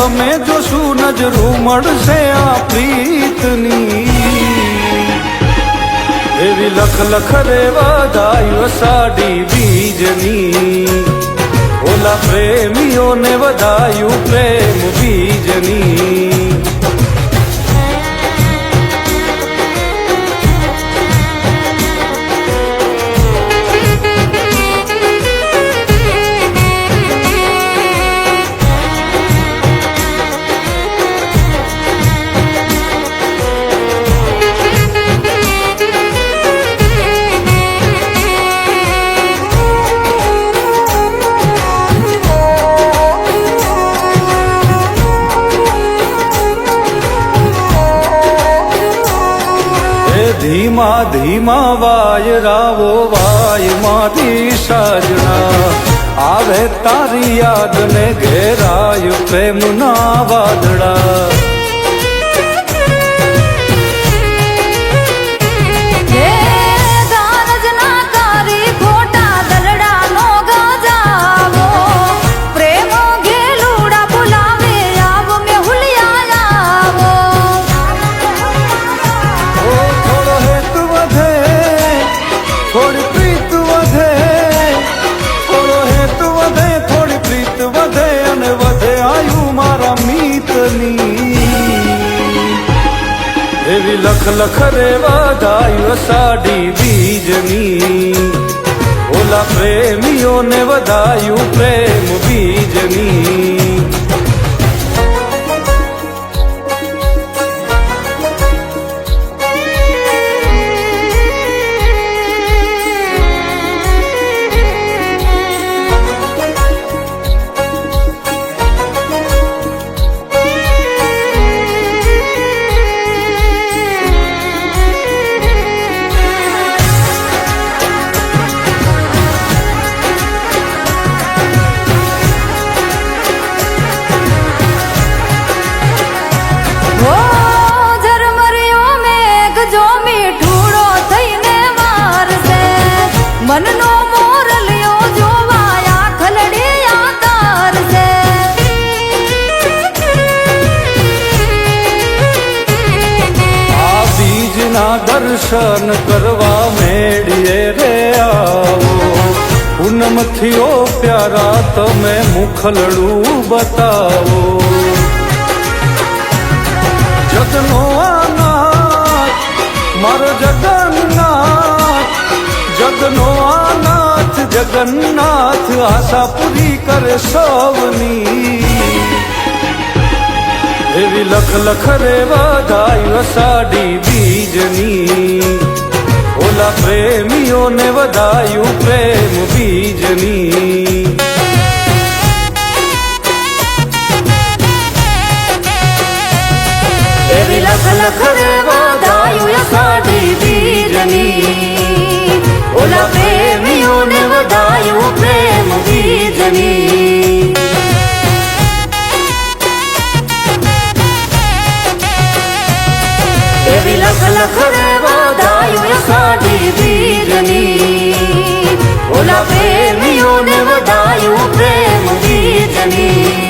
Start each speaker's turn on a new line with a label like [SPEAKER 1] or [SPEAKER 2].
[SPEAKER 1] તમે જોશું નજરું મળશે આ પ્રીતની, એવી લખ લખ રે વધાયું સાડી બીજની, ઓલા પ્રેમીઓને વધાયું પ્રેમ બીજની. ધીમા ધીમા વાયરાવો વાય મારી સાજણા, આવે તારી યાદ ને ઘેરાય પ્રેમના વાદળા. થોડી પ્રીત વધે, થોડો હેતુ વધે, થોડી પ્રીત વધે અને વધે આયુ મારા મીતની, એવી લખ લખ રે વધાયું સાડી બીજની, ઓલા પ્રેમીઓને વધાયું પ્રેમ બીજની.
[SPEAKER 2] મનનો મોરલિયો જોવાયા ખલડિયા તારસે,
[SPEAKER 1] આ બીજના દર્શન કરવા મેળીએ રે આવો, પૂનમથી ઓ પ્યારા તમે મુખલડું બતાવો. જગનો આનાથ મારો જગન્નાથ, જગનો આનાથ જગન્નાથ, આશા પૂરી કરે સૌની, એવી લખ લખ રે વધાયું સાડી બીજની, ઓલા પ્રેમીઓને વધાયું પ્રેમ બીજની.
[SPEAKER 2] એવી લખ લખ રે વધાયું સાડી બીજની, ઓલા પ્રેમીઓને વધાયું પ્રેમ બીજની. એવી લખ લખ રે વધાયું સાડી બીજની, ઓલા પ્રેમીઓને વધાયું પ્રેમ બીજની.